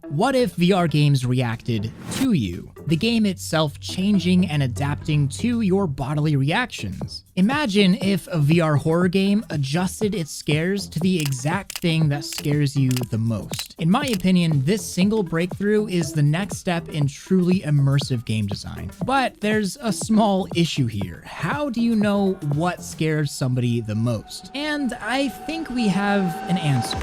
What if VR games reacted to you? The game itself changing and adapting to your bodily reactions. Imagine if a VR horror game adjusted its scares to the exact thing that scares you the most. In my opinion, this single breakthrough is the next step in truly immersive game design. But there's a small issue here. How do you know what scares somebody the most? And I think we have an answer.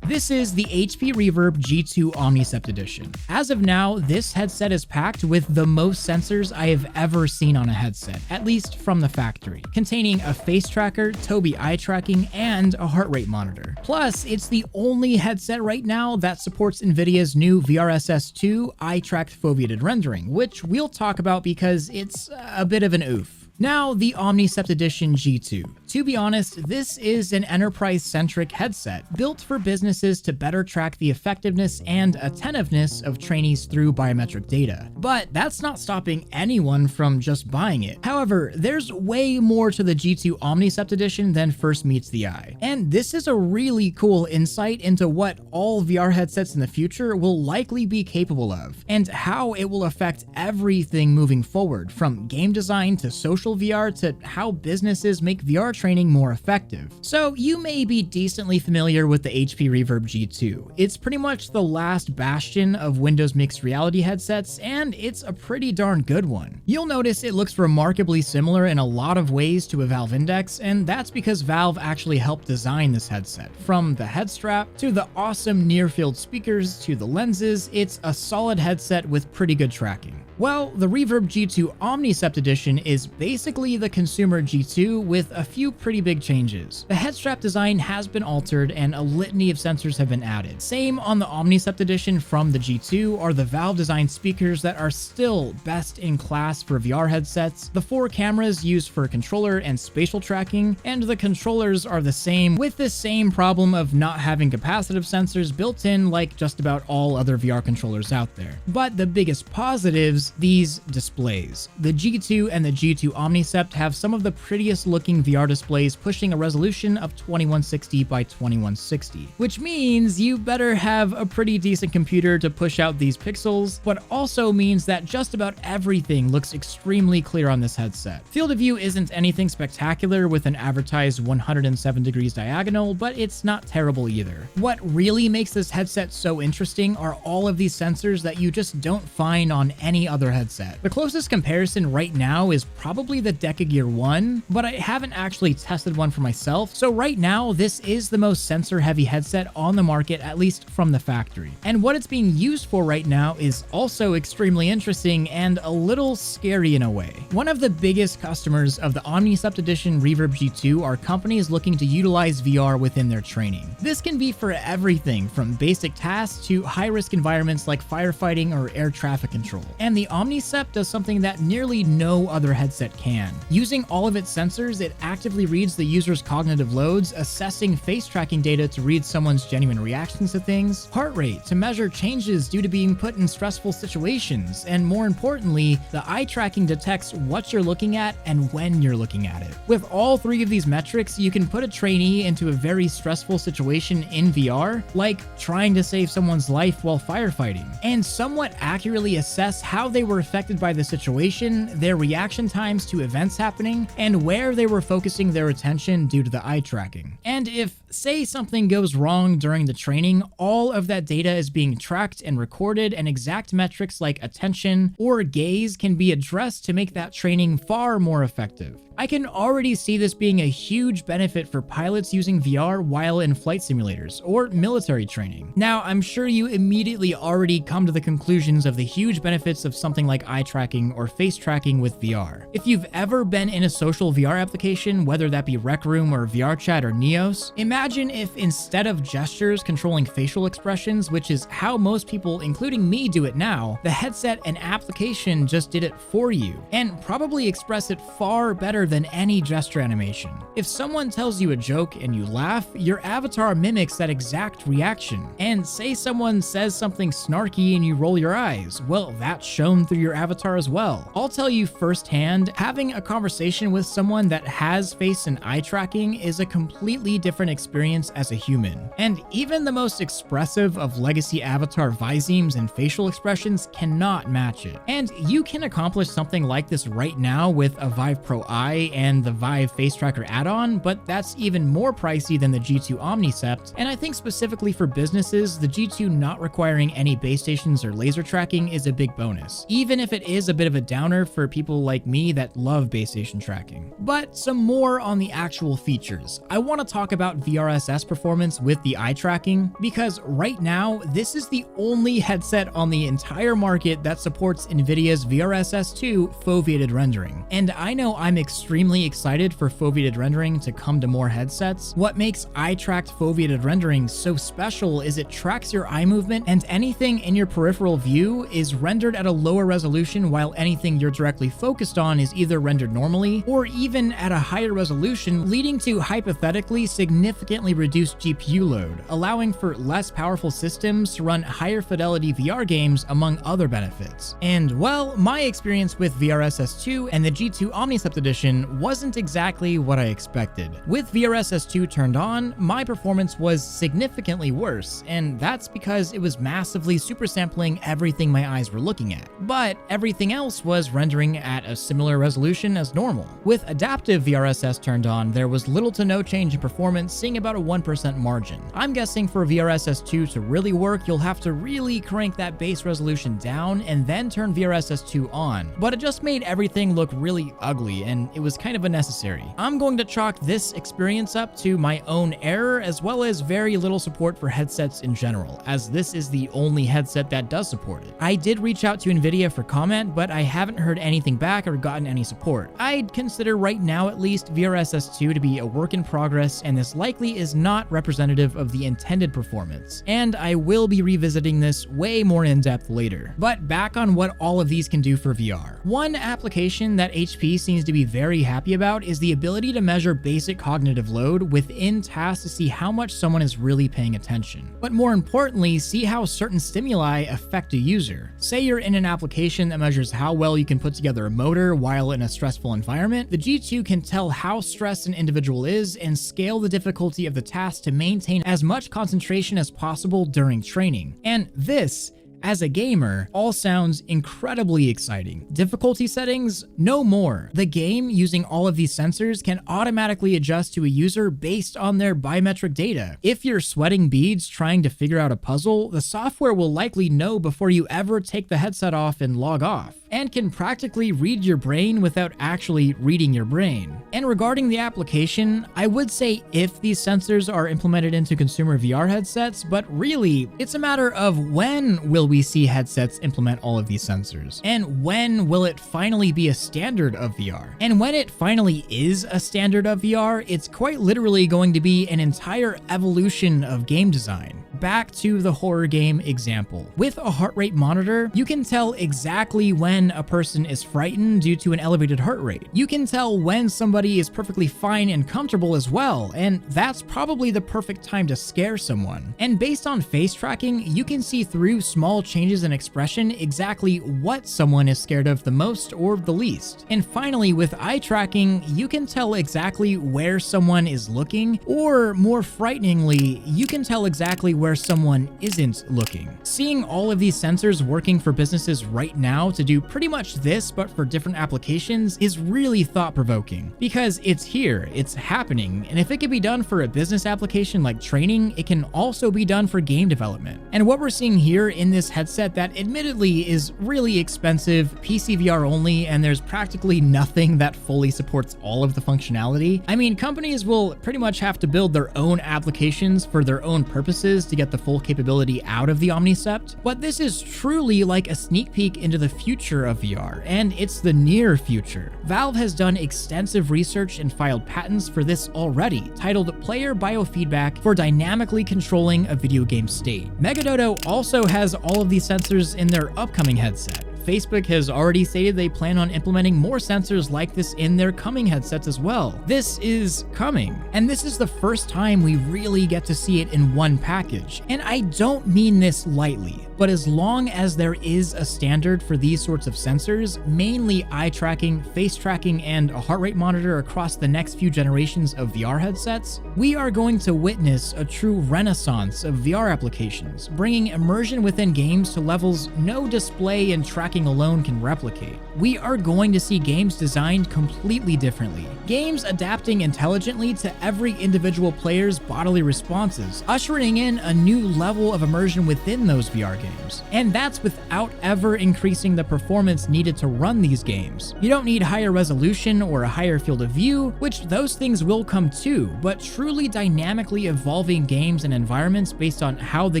This is the HP Reverb G2 Omnicept edition. As of now, this headset is packed with the most sensors I have ever seen on a headset, at least from the factory, containing a face tracker, Tobii eye tracking, and a heart rate monitor. Plus, it's the only headset right now that supports NVIDIA's new VRSS2 eye-tracked foveated rendering, which we'll talk about because it's a bit of an oof. Now, the Omnicept Edition G2. To be honest, this is an enterprise-centric headset built for businesses to better track the effectiveness and attentiveness of trainees through biometric data. But that's not stopping anyone from just buying it. However, there's way more to the G2 Omnicept Edition than first meets the eye. And this is a really cool insight into what all VR headsets in the future will likely be capable of, and how it will affect everything moving forward, from game design to social VR to how businesses make VR training more effective. So you may be decently familiar with the HP Reverb G2. It's pretty much the last bastion of Windows mixed reality headsets, and it's a pretty darn good one. You'll notice it looks remarkably similar in a lot of ways to a Valve Index, and that's because Valve actually helped design this headset. From the head strap to the awesome near-field speakers to the lenses, it's a solid headset with pretty good tracking. Well, the Reverb G2 Omnicept Edition is basically the consumer G2 with a few pretty big changes. The head strap design has been altered and a litany of sensors have been added. Same on the Omnicept Edition from the G2 are the Valve designed speakers that are still best in class for VR headsets, the 4 cameras used for controller and spatial tracking, and the controllers are the same, with the same problem of not having capacitive sensors built in like just about all other VR controllers out there. But the biggest positives, these displays. The G2 and the G2 Omnicept have some of the prettiest looking VR displays, pushing a resolution of 2160 by 2160, which means you better have a pretty decent computer to push out these pixels, but also means that just about everything looks extremely clear on this headset. Field of view isn't anything spectacular with an advertised 107 degrees diagonal, but it's not terrible either. What really makes this headset so interesting are all of these sensors that you just don't find on any other headset. The closest comparison right now is probably the Deca Gear 1, but I haven't actually tested one for myself, so right now this is the most sensor-heavy headset on the market, at least from the factory. And what it's being used for right now is also extremely interesting and a little scary in a way. One of the biggest customers of the Omnicept Edition Reverb G2 are companies looking to utilize VR within their training. This can be for everything from basic tasks to high-risk environments like firefighting or air traffic control. And the Omnicept does something that nearly no other headset can. Using all of its sensors, it actively reads the user's cognitive loads, assessing face tracking data to read someone's genuine reactions to things, heart rate to measure changes due to being put in stressful situations, and more importantly, the eye tracking detects what you're looking at and when you're looking at it. With all 3 of these metrics, you can put a trainee into a very stressful situation in VR, like trying to save someone's life while firefighting, and somewhat accurately assess how they were affected by the situation, their reaction times to events happening, and where they were focusing their attention due to the eye tracking. And if, say, something goes wrong during the training, all of that data is being tracked and recorded, and exact metrics like attention or gaze can be addressed to make that training far more effective. I can already see this being a huge benefit for pilots using VR while in flight simulators or military training. Now, I'm sure you immediately already come to the conclusions of the huge benefits of something like eye tracking or face tracking with VR. If you've ever been in a social VR application, whether that be Rec Room or VR Chat or Neos, imagine if instead of gestures controlling facial expressions, which is how most people, including me, do it now, the headset and application just did it for you, and probably express it far better than any gesture animation. If someone tells you a joke and you laugh, your avatar mimics that exact reaction. And say someone says something snarky and you roll your eyes, well, that's shown through your avatar as well. I'll tell you firsthand, having a conversation with someone that has face and eye tracking is a completely different experience experience as a human. And even the most expressive of legacy avatar visemes and facial expressions cannot match it. And you can accomplish something like this right now with a Vive Pro Eye and the Vive Face Tracker add-on, but that's even more pricey than the G2 Omnicept, and I think specifically for businesses, the G2 not requiring any base stations or laser tracking is a big bonus, even if it is a bit of a downer for people like me that love base station tracking. But some more on the actual features. I want to talk about VRSS performance with the eye tracking, because right now, this is the only headset on the entire market that supports NVIDIA's VRSS 2 foveated rendering. And I know I'm extremely excited for foveated rendering to come to more headsets. What makes eye-tracked foveated rendering so special is it tracks your eye movement, and anything in your peripheral view is rendered at a lower resolution, while anything you're directly focused on is either rendered normally or even at a higher resolution, leading to hypothetically significantly reduced GPU load, allowing for less powerful systems to run higher fidelity VR games, among other benefits. And well, my experience with VRSS 2 and the G2 Omnicept Edition wasn't exactly what I expected. With VRSS 2 turned on, my performance was significantly worse, and that's because it was massively supersampling everything my eyes were looking at. But everything else was rendering at a similar resolution as normal. With adaptive VRSS turned on, there was little to no change in performance, seeing about a 1% margin. I'm guessing for VRSS 2 to really work, you'll have to really crank that base resolution down and then turn VRSS 2 on, but it just made everything look really ugly, and it was kind of unnecessary. I'm going to chalk this experience up to my own error, as well as very little support for headsets in general, as this is the only headset that does support it. I did reach out to NVIDIA for comment, but I haven't heard anything back or gotten any support. I'd consider right now at least VRSS 2 to be a work in progress, and this likely is not representative of the intended performance, and I will be revisiting this way more in depth later. But back on what all of these can do for VR. One application that HP seems to be very happy about is the ability to measure basic cognitive load within tasks to see how much someone is really paying attention. But more importantly, see how certain stimuli affect a user. Say you're in an application that measures how well you can put together a motor while in a stressful environment, the G2 can tell how stressed an individual is and scale the difficulty of the task to maintain as much concentration as possible during training. And this, as a gamer, all sounds incredibly exciting. Difficulty settings? No more. The game, using all of these sensors, can automatically adjust to a user based on their biometric data. If you're sweating beads trying to figure out a puzzle, the software will likely know before you ever take the headset off and log off, and can practically read your brain without actually reading your brain. And regarding the application, I would say if these sensors are implemented into consumer VR headsets, but really, it's a matter of when will we see headsets implement all of these sensors? And when will it finally be a standard of VR? And when it finally is a standard of VR, it's quite literally going to be an entire evolution of game design. Back to the horror game example. With a heart rate monitor, you can tell exactly when a person is frightened due to an elevated heart rate. You can tell when somebody is perfectly fine and comfortable as well, and that's probably the perfect time to scare someone. And based on face tracking, you can see through small changes in expression exactly what someone is scared of the most or the least. And finally, with eye tracking, you can tell exactly where someone is looking, or more frighteningly, you can tell exactly where someone isn't looking. Seeing all of these sensors working for businesses right now to do pretty much this but for different applications is really thought-provoking, because it's here, it's happening, and if it can be done for a business application like training, it can also be done for game development. And what we're seeing here in this headset that admittedly is really expensive, PC VR only, and there's practically nothing that fully supports all of the functionality. I mean, companies will pretty much have to build their own applications for their own purposes to get the full capability out of the Omnicept, but this is truly like a sneak peek into the future of VR, and it's the near future. Valve has done extensive research and filed patents for this already, titled Player Biofeedback for dynamically controlling a video game state. Megadodo also has all of these sensors in their upcoming headset. Facebook has already stated they plan on implementing more sensors like this in their coming headsets as well. This is coming, and this is the first time we really get to see it in one package. And I don't mean this lightly, but as long as there is a standard for these sorts of sensors, mainly eye tracking, face tracking, and a heart rate monitor across the next few generations of VR headsets, we are going to witness a true renaissance of VR applications, bringing immersion within games to levels no display and tracking alone can replicate. We are going to see games designed completely differently, games adapting intelligently to every individual player's bodily responses, ushering in a new level of immersion within those VR games. And that's without ever increasing the performance needed to run these games. You don't need higher resolution or a higher field of view, which those things will come too, but truly dynamically evolving games and environments based on how the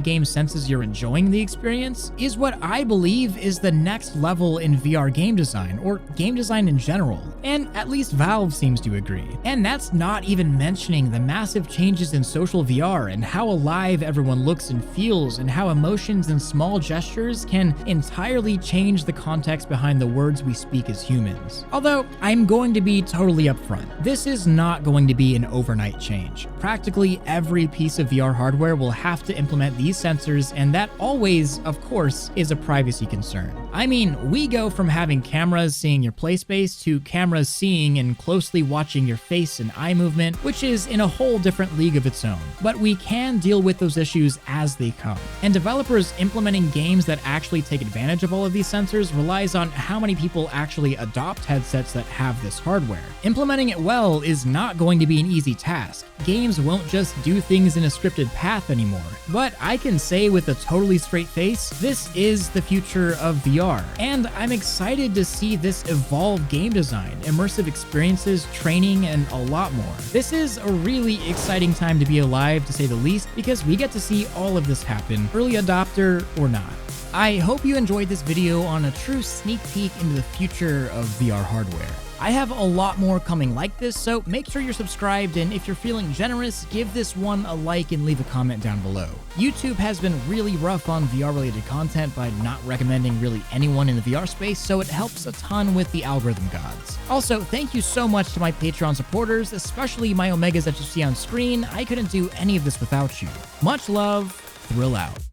game senses you're enjoying the experience is what I believe is the next level in VR game design, or game design in general. And at least Valve seems to agree. And that's not even mentioning the massive changes in social VR and how alive everyone looks and feels, and how emotions and small gestures can entirely change the context behind the words we speak as humans. Although, I'm going to be totally upfront. This is not going to be an overnight change. Practically every piece of VR hardware will have to implement these sensors, and that always, of course, is a privacy concern. I mean, we go from having cameras seeing your play space to cameras seeing and closely watching your face and eye movement, which is in a whole different league of its own. But we can deal with those issues as they come. And developers implementing games that actually take advantage of all of these sensors relies on how many people actually adopt headsets that have this hardware. Implementing it well is not going to be an easy task. Games won't just do things in a scripted path anymore. But I can say with a totally straight face, this is the future of VR. And I'm excited to see this evolve game design, immersive experiences, training, and a lot more. This is a really exciting time to be alive, to say the least, because we get to see all of this happen, early adopter or not. I hope you enjoyed this video on a true sneak peek into the future of VR hardware. I have a lot more coming like this, so make sure you're subscribed, and if you're feeling generous, give this one a like and leave a comment down below. YouTube has been really rough on VR-related content by not recommending really anyone in the VR space, so it helps a ton with the algorithm gods. Also, thank you so much to my Patreon supporters, especially my Omegas that you see on screen. I couldn't do any of this without you. Much love, Thrill out.